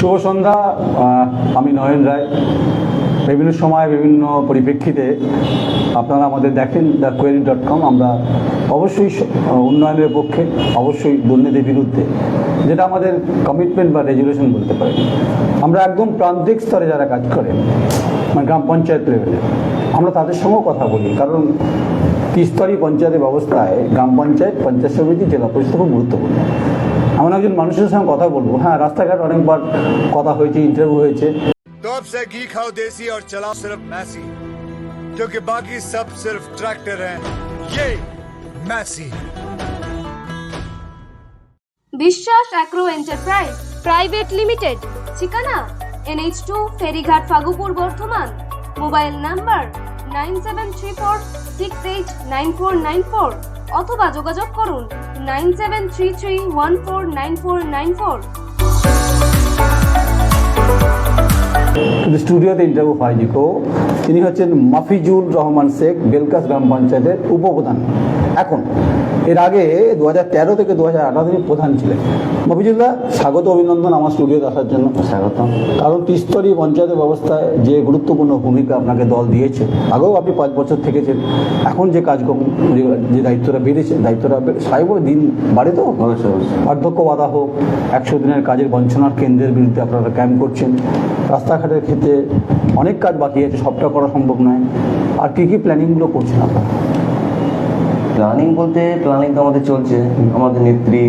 শুভ সন্ধ্যা। আমি নয়ন রায়। বিভিন্ন সময় বিভিন্ন পরিপ্রেক্ষিতে আপনারা আমাদের দেখেন thequery.com। আমরা অবশ্যই উন্নয়নের পক্ষে, অবশ্যই দুর্নীতির বিরুদ্ধে, যেটা আমাদের কমিটমেন্ট বা রেজুলেশন বলতে পারি। আমরা একদম প্রান্তিক স্তরে যারা কাজ করে, মানে গ্রাম পঞ্চায়েত লেভেলে, আমরা তাদের সঙ্গেও কথা বলি। কারণ ত্রিস্তরীয় পঞ্চায়েতের ব্যবস্থায় গ্রাম পঞ্চায়েত, পঞ্চায়েত সমিতি, জেলা পরিষদ খুব গুরুত্বপূর্ণ। এমন একজন মানুষের সঙ্গে কথা বলবো। হ্যাঁ, রাস্তাঘাট অনেকবার কথা হয়েছে, ইন্টারভিউ হয়েছে। तो अब से घी खाओ देसी और चलाओ सिर्फ मैसी, क्योंकि बाकी सब सिर्फ ट्रैक्टर हैं। ये मैसी। বিশ্বাস অ্যাগ্রো এন্টারপ্রাইজ প্রাইভেট লিমিটেড, ঠিকানা NH2 ফেরিঘাট, ফাগুপুর, বর্ধমান। মোবাইল নাম্বার 9734689494 অথবা যোগাযোগ করুন 9733149494। কিন্তু স্টুডিওতে ইন্টারভিউ হয়নি কেউ। তিনি হচ্ছেন মাফিজুর রহমান শেখ, বেলকাস গ্রাম পঞ্চায়েতের উপপ্রধান। এখন এর আগে 2013 থেকে 2018 তিনি প্রধান ছিলেন। মাফিজুল্লাহ, স্বাগত, অভিনন্দন আমার স্টুডিওতে আসার জন্য। স্বাগতম। কারণ ত্রিস্তরীয় পঞ্চায়েতের ব্যবস্থায় যে গুরুত্বপূর্ণ ভূমিকা আপনাকে দল দিয়েছে, আগেও আপনি 5 বছর থেকেছেন। এখন যে কাজকর্ম, যে দায়িত্বটা বেড়েছে, দায়িত্বটা সাহেব দিন বাড়ে তো, বার্ধক্য বাধা হোক, 100 দিনের কাজের বঞ্চনার কেন্দ্রের বিরুদ্ধে আপনারা ক্যাম্প করছেন। রাস্তাঘাটের ক্ষেত্রে অনেক কাজ বাকি আছে, সবটা করা সম্ভব নয়। আর কী কী প্ল্যানিংগুলো করছেন আপনারা? প্ল্যানিং বলতে তো আমাদের চলছে। আমাদের নেত্রী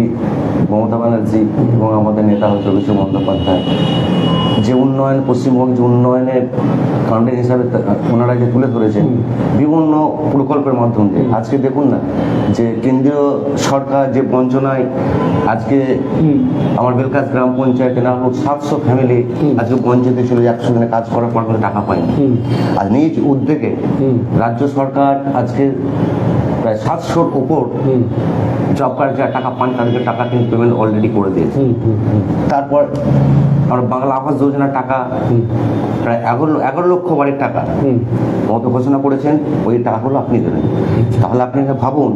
মমতা ব্যানার্জি এবং আমাদের নেতা হচ্ছে অভিষেক বন্দ্যোপাধ্যায় যে উন্নয়ন, পশ্চিমবঙ্গ যে উন্নয়নের কাণ্ডের হিসাবে ওনারা যে তুলে ধরেছেন বিভিন্ন প্রকল্পের মাধ্যম দিয়ে। আজকে দেখুন না যে কেন্দ্রীয় সরকার যে বঞ্চনায় আজকে আমার বেলকাস গ্রাম পঞ্চায়েতে না হোক 700 ফ্যামিলি আজকে পঞ্চায়েতে চলে 100 দিনে কাজ করার পর কোনো টাকা পায়নি। আর নিজ উদ্যোগে রাজ্য সরকার আজকে প্রায় 700-র উপর জব কার্ড যারা টাকা পান তাদেরকে টাকা কিন্তু পেমেন্ট অলরেডি করে দিয়েছে। তারপর আমরা বাংলা আবাস যোজনার টাকা প্রায় 11 লক্ষ বাড়ির টাকা মতো ঘোষণা করেছেন। ওই টাকাগুলো আপনি দেবেন। তাহলে আপনি ভাবুন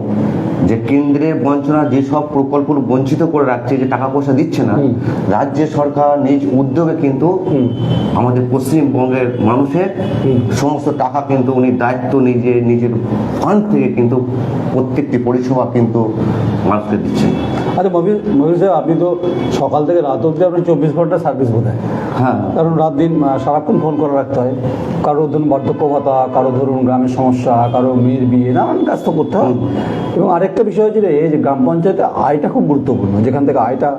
যে কেন্দ্রের বঞ্চনা যেসব প্রকল্পগুলো বঞ্চিত করে রাখছে, যে টাকা পয়সা দিচ্ছে না, রাজ্য সরকার নিজ উদ্যোগে কিন্তু আমাদের পশ্চিমবঙ্গের মানুষের সমস্ত টাকা কিন্তু উনি দায়িত্ব নিজের ফান্ড থেকে কিন্তু প্রত্যেকটি পরিষেবা কিন্তু মানুষকে দিচ্ছেন। আচ্ছা মবিল সাহেব, আপনি তো সকাল থেকে রাত অবধি আপনার 24 ঘন্টা সার্ভিস বোধ হয়। হ্যাঁ, কারণ রাত দিন সারাক্ষণ ফোন করে রাখতে হয়। কারো ধরুন বার্ধক্য ভাতা, কারো ধরুন গ্রামের সমস্যা, কারো মেয়ের বিয়ে, নানান কাজ তো করতে হয়। এবং আরেকটা বিষয় হচ্ছে যে গ্রাম পঞ্চায়েতে আয়টা খুব গুরুত্বপূর্ণ। যেখান থেকে আয়টা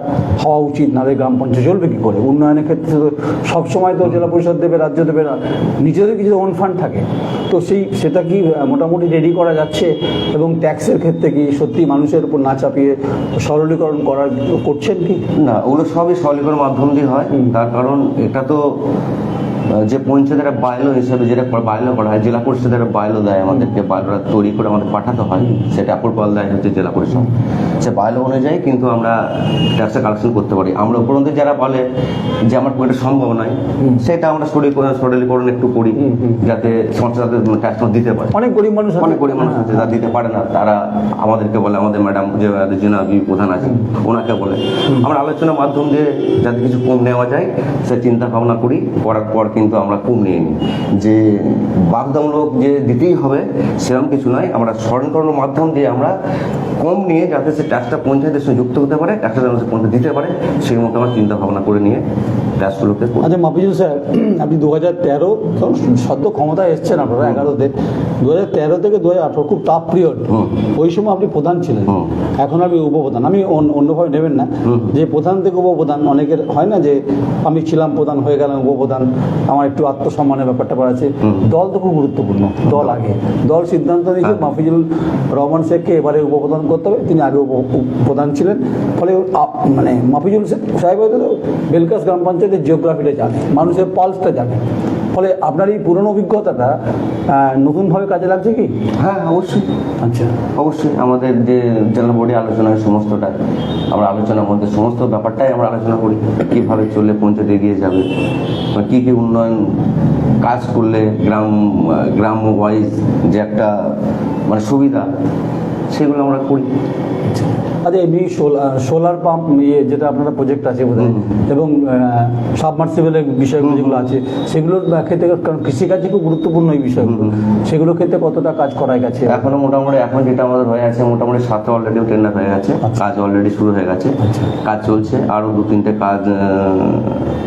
হওয়া উচিত, নাহলে গ্রাম পঞ্চায়েত চলবে কী করে? উন্নয়নের ক্ষেত্রে তো সবসময় তো জেলা পরিষদ দেবে, রাজ্য দেবে না, নিজেদের কিছু ওন ফান্ড থাকে। তো সেটা কি মোটামুটি রেডি করা যাচ্ছে? এবং ট্যাক্সের ক্ষেত্রে কি সত্যি মানুষের উপর না চাপিয়ে সরলীকরণ করছেন কি? না, ওগুলো সবই সরলীকরণের মাধ্যম দিয়ে হয়। তার কারণ এটা তো যে পঞ্চায়েতের বাইলো হিসাবে যেটা বাইলো করা হয়, জেলা পরিষদের বাইলো দেয় আমাদেরকে, বাইলোটা তৈরি করে আমাদের পাঠাতে হয়, সেটা অ্যাপ্রুভাল দেয় হচ্ছে জেলা পরিষদ। সে বাইলো অনুযায়ী কিন্তু আমরা ট্যাক্সের কালেকশন করতে পারি। আমরা উপরন্তু যারা বলে যে আমার এটা সম্ভব নয়, সেটা আমরা সরলীকরণ একটু করি, যাতে সংস্থা তাদের ট্যাক্স দিতে পারে। অনেক গরিব মানুষ আছে যারা দিতে পারে না, তারা আমাদেরকে বলে, আমাদের ম্যাডাম যে জেনাবি প্রধান আছেন ওনাকে বলে, আমরা আলোচনার মাধ্যম দিয়ে যাতে কিছু কম নেওয়া যায় সে চিন্তা ভাবনা করি। করার পর কিন্তু আমরা কম নিয়ে নিই, যে বাধ্যতামূলক যে দিতেই হবে সেরকম কিছু নয়। আমরা সরলীকরণের মাধ্যম দিয়ে আমরা কম নিয়ে যাতে সে ট্যাক্সটা পঞ্চায়েতের সঙ্গে যুক্ত হতে পারে, ট্যাক্সটা যেন সে পঞ্চায়েত দিতে পারে, সেই মতো আমরা চিন্তা ভাবনা করে নিয়ে ট্যাক্সগুলোকে। আচ্ছা মাফিজুল স্যার, আপনি 2013 সদ্য ক্ষমতায় এসছেন আপনারা 11-তে, 2013 থেকে 2018 খুব টাফ পিরিয়ড। ওই সময় আপনি প্রধান ছিলেন, এখন আপনি উপপ্রধান। আমি অন্যভাবে নেবেন না যে প্রধান থেকে উপপ্রধান, অনেকের হয় না যে আমি ছিলাম প্রধান হয়ে গেলাম উপপ্রধান, আমার একটু আত্মসম্মানের ব্যাপারটা আছে। দল তো খুব গুরুত্বপূর্ণ। দল আগে, দল সিদ্ধান্ত নিয়েছে মাফিজুল রহমান শেখকে এবারে উপপ্রধান করতে হবে। তিনি আগে প্রধান ছিলেন, ফলে মানে মাফিজুল সাহেব হয়তো বেলকাস গ্রাম পঞ্চায়েতের জিওগ্রাফিটা জানে, মানুষের পালসটা জানে। ফলে আপনার এই পুরনো অভিজ্ঞতাটা নতুনভাবে কাজে লাগছে কি? হ্যাঁ, অবশ্যই। আচ্ছা, অবশ্যই আমাদের যে জেলা বোর্ডে আলোচনা হয় সমস্তটা আমরা আলোচনার মধ্যে সমস্ত ব্যাপারটাই আমরা আলোচনা করি, কীভাবে চললে পঞ্চায়েত এগিয়ে যাবে, কী কী উন্নয়ন কাজ করলে গ্রাম ওয়াইজ যে একটা মানে সুবিধা, সেগুলো আমরা করি। আচ্ছা এমনি সোলার পাম্প যেটা আপনারা প্রজেক্ট আছে বোধহয় এবং সাবমার্সিবলের বিষয়গুলো যেগুলো আছে সেগুলোর ক্ষেত্রে, কারণ কৃষিকাজে খুব গুরুত্বপূর্ণ এই বিষয়গুলো, সেগুলোর ক্ষেত্রে কতটা কাজ করা গেছে? এখনো মোটামুটি এখন যেটা আমাদের হয়ে আছে মোটামুটি 7টা অলরেডি টেন্ডার হয়ে গেছে, কাজ অলরেডি শুরু হয়ে গেছে, কাজ চলছে। আরো 2-3টে কাজ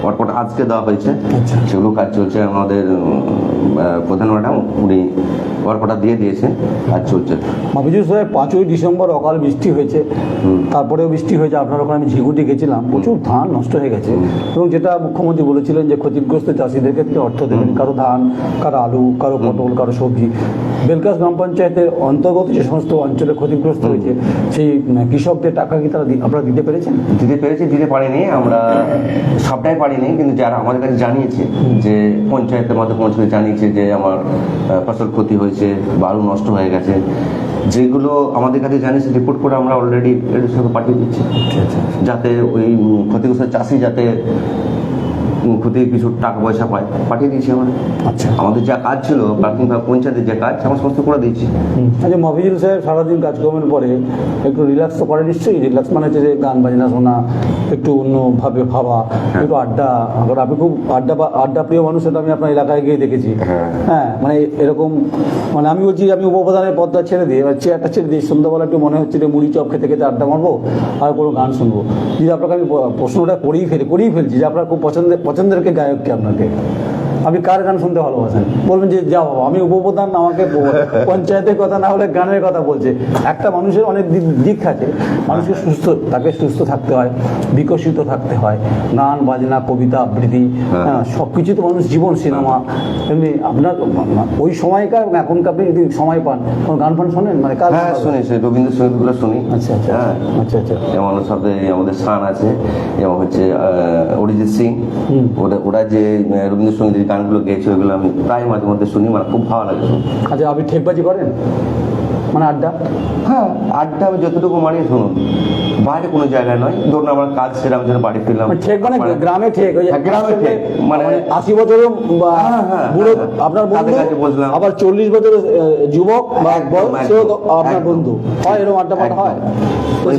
পরপর আজকে দেওয়া হয়েছে, সেগুলো কাজ চলছে। আমাদের প্রধান ম্যাডাম উনি ওয়ার্কটা দিয়ে দিয়েছে, কাজ চলছে। মাফিজুল সাহেব 5ই ডিসেম্বর অকাল বৃষ্টি হয়েছে, তারপরেও বৃষ্টি হয়েছে। আপনার ওখানে আমি ঝিগুটি গেছিলাম, প্রচুর ধান নষ্ট হয়ে গেছে এবং যেটা মুখ্যমন্ত্রী বলেছিলেন যে ক্ষতিগ্রস্ত চাষিদেরকে তিনি অর্থ দেবেন, কারো ধান, কারো আলু, কারো পটল, কারো সবজি। বেলকাস গ্রাম পঞ্চায়েতের অন্তর্গত যে সমস্ত অঞ্চলে ক্ষতিগ্রস্ত হয়েছে সেই কৃষকদের টাকা কি তারা আপনারা দিতে পেরেছেন? দিতে পারিনি আমরা, সবটাই পারিনি, কিন্তু যারা আমাদের কাছে জানিয়েছে যে পঞ্চায়েতের মধ্যে পৌঁছে জানিয়েছে যে আমার ফসল ক্ষতি হয়েছে বা আলু নষ্ট হয়ে গেছে, যেগুলো আমাদের কাছে জানিয়েছে রিপোর্ট করে আমরা অলরেডি এর পাঠিয়ে দিচ্ছি, যাতে ওই ক্ষতিগ্রস্ত চাষি যাতে ক্ষতি কিছু টাকা পয়সা পায়, পাঠিয়ে দিয়েছি আমরা। আচ্ছা, আমাদের যা কাজ ছিল প্রাথমিকভাবে পঞ্চায়েতের যে কাজ আমরা সমস্ত করে দিয়েছি। আচ্ছা মফিজুল সাহেব সারাদিন কাজকর্মের পরে একটু রিল্যাক্স তো করে নিশ্চয়ই? রিল্যাক্স মানে হচ্ছে যে গান বাজনা শোনা, একটু অন্যভাবে ভাবা, একটু আড্ডা। কারণ আপনি খুব আড্ডা প্রিয় মানুষ, সেটা আমি আপনার এলাকায় গিয়ে দেখেছি। হ্যাঁ, মানে এরকম, মানে আমি বলছি আমি উপপ্রধানের পদটা ছেড়ে দিয়ে এবার চেয়ারটা ছেড়ে দিয়ে সন্ধ্যাবেলা একটু মনে হচ্ছে যে মুড়ি চপ খেতে খেতে আড্ডা মারবো আর কোনো গান শুনবো। যদি আপনাকে আমি প্রশ্নটা করেই ফেলছি যে আপনার খুব পছন্দের গায়ককে আপনাকে, আপনি কার গান শুনতে ভালোবাসেন? বলবেন যে যাও বাবা, আমি উপপ্রধান, আমাকে পঞ্চায়েতের কথা না হলে গানের কথা বলছে। একটা মানুষের অনেক দিক আছে, মানুষকে তাকে সুস্থ থাকতে হয়, বিকশিত থাকতে হয়, গান বাজনা, কবিতা আবৃত্তি, হ্যাঁ সব কিছু তো মানুষ জীবন, সিনেমা। এমনি আপনার ওই সময়কার এবং এখনকার আপনি যদি সময় পান কোনো গান ফান শোনেন? মানে কার? হ্যাঁ শুনি, রবীন্দ্রসঙ্গীতগুলো শুনি। আচ্ছা আচ্ছা আচ্ছা আচ্ছা। যেমন সাথে আমাদের শান আছে, যেমন হচ্ছে অরিজিৎ সিং, ওরা যে রবীন্দ্রসঙ্গীতের গানগুলো গেয়েছে ওইগুলো আমি প্রায় মাঝে মধ্যে শুনি, মানে খুব ভালো লাগে। আচ্ছা, আপনি ঠেকবাজি করেন মানে আড্ডা? হ্যাঁ, আড্ডা আমি যতটুকু মারি শুনুন, বাইরে কোনো জায়গায় নয়। ধরুন আমার কাজ সেরে আমি যেন বাড়ি ফিরলাম, ঠেক মানে গ্রামে ঠেক, গ্রামে ঠেক মানে 80 বছরের বুড়ো আপনার বন্ধু, বললাম আবার 40 বছরের যুবক বা সেও আপনার বন্ধু হয়, এরকম আড্ডা পাঠা হয়। তো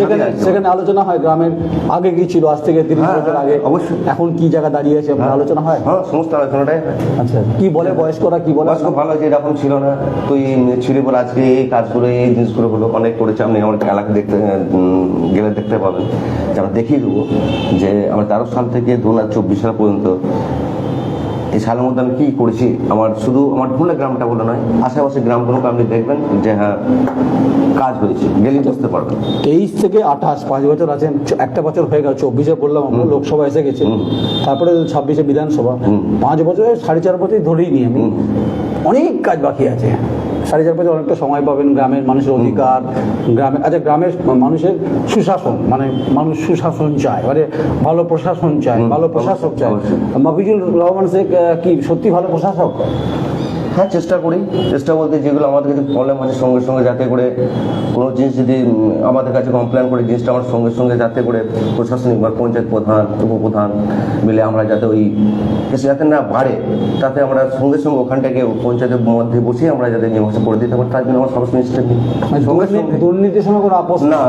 সেখানে আলোচনা হয় গ্রামের আগে কি ছিল, আজ থেকে 30 বছর আগে অবশ্যই এখন কি জায়গা দাঁড়িয়ে আছে, আলোচনা হয়। হ্যাঁ, সমস্ত আলোচনাটাই হয়। আচ্ছা, কি বলে বয়স্করা, কি বলে? বয়স্ক ভালো, যে এরকম ছিল না, তুই ছিল বলে আজকে এই কাজগুলো এই জিনিসগুলো হলো, অনেক করেছে। আপনি আমার এলাকা দেখতে গেলে দেখতে পাবেন যে আমরা দেখিয়ে দেবো যে আমরা 13 সাল থেকে 2024 সাল পর্যন্ত এই সালের মধ্যে আমি কি করেছি। আমার শুধু আমার ভুলে গ্রামটা বলে নয়, আশেপাশে গ্রামগুলোকে আপনি দেখবেন যে হ্যাঁ কাজ হয়েছে, গেলেই বুঝতে পারবেন। 23 থেকে 28 5 বছর আছেন, একটা বছর হয়ে গেল, 24-এ বললাম আমরা লোকসভা এসে গেছে, তারপরে 26-এ বিধানসভা, 5 বছরে 4.5 বছর ধরেই নিই আমি। অনেক কাজ বাকি আছে, 4.5 বছর অনেকটা সময় পাবেন। গ্রামের মানুষের অধিকার, গ্রামের গ্রামের মানুষের সুশাসন, মানে মানুষ সুশাসন চায়, মানে ভালো প্রশাসন চায়, ভালো প্রশাসক চায়। মাফিজুল রহমান শেখ কি সত্যি ভালো প্রশাসক? হ্যাঁ, চেষ্টা করি। চেষ্টা বলতে যেগুলো আমাদের কাছে প্রবলেম আছে সঙ্গে সঙ্গে যাতে করে কোনো জিনিস যদি আমাদের কাছে কমপ্লেন করে, জিনিসটা আমার সঙ্গে সঙ্গে যাতে করে প্রশাসনিক বা পঞ্চায়েত প্রধান, উপপ্রধান মিলে আমরা যাতে ওই কেসে যাতে না বাড়ে, তাতে আমরা সঙ্গে সঙ্গে ওখান থেকে পঞ্চায়েতের মধ্যে বসে আমরা যাতে মীমাংসা করে দিতে পারি, তার জন্য আমার সবসময় স্টেপ নিই। দুর্নীতির সঙ্গে কোনো আপোষ না,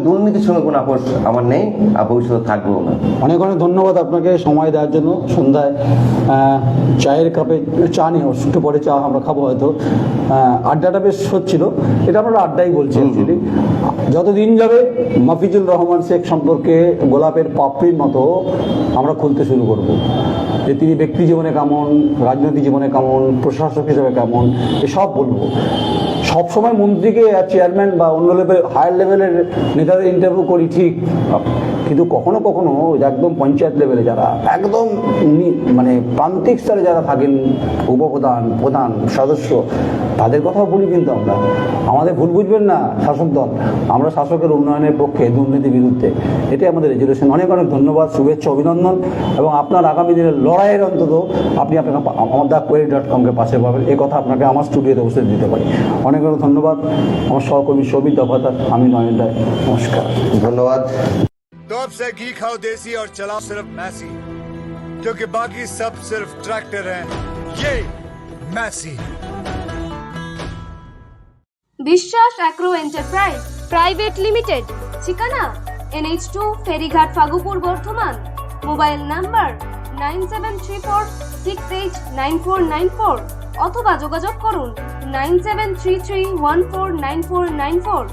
দুর্নীতির সঙ্গে কোনো আপোষ আমার নেই, আর ভবিষ্যতে থাকবেও না। অনেক অনেক ধন্যবাদ আপনাকে সময় দেওয়ার জন্য। সন্ধ্যায় চায়ের কাপে চা নিয়ে একটু পরে চা আমরা খাবো হয়তো। আড্ডাটা বেশ হচ্ছিল, এটা আমরা আড্ডাই বলছি অ্যাকচুয়ালি। যতদিন যাবে মাফিজুল রহমান শেখ সম্পর্কে গোলাপের পাপড়ির মতো আমরা খুলতে শুরু করব, যে তিনি ব্যক্তি জীবনে কেমন, রাজনৈতিক জীবনে কেমন, প্রশাসক হিসেবে কেমন, এসব বলবো। সবসময় মন্ত্রীকে চেয়ারম্যান বা অন্য হায়ার লেভেলের নেতাদের ইন্টারভিউ করি ঠিক, কিন্তু কখনো কখনো একদম পঞ্চায়েত লেভেলে যারা একদম মানে প্রান্তিক স্তরে যারা থাকেন, উপপ্রধান, প্রধান, সদস্য, তাদের কথাও বলি। কিন্তু আমরা আমাদের ভুল বুঝবেন না শাসক দল, আমরা শাসকের উন্নয়নের পক্ষে, দুর্নীতির বিরুদ্ধে, এটাই আমাদের রেজলিউশন। অনেক অনেক ধন্যবাদ, শুভেচ্ছা, অভিনন্দন, এবং আপনার আগামী দিনের লড়াইয়ের অন্তত আপনি আমার query.com-কে পাশে পাবেন, এই কথা আপনাকে আমার স্টুডিওতে বসে দিতে পারি। অনেক অনেক ধন্যবাদ। আমার সহকর্মী সৌমিত দফাদার, আমি নয়ন রায়, নমস্কার, ধন্যবাদ। तो अब से घी खाओ देसी और चलाओ सिर्फ मैसी, क्योंकि बाकी सब सिर्फ ट्रैक्टर हैं, ये मैसी। বিশ্বাস অ্যাগ্রো এন্টারপ্রাইজ প্রাইভেট লিমিটেড, ঠিকানা NH2 ফেরিঘাট ফাগুপুর বর্ধমান, মোবাইল নাম্বার 9734689494 অথবা যোগাযোগ করুন 9733149494।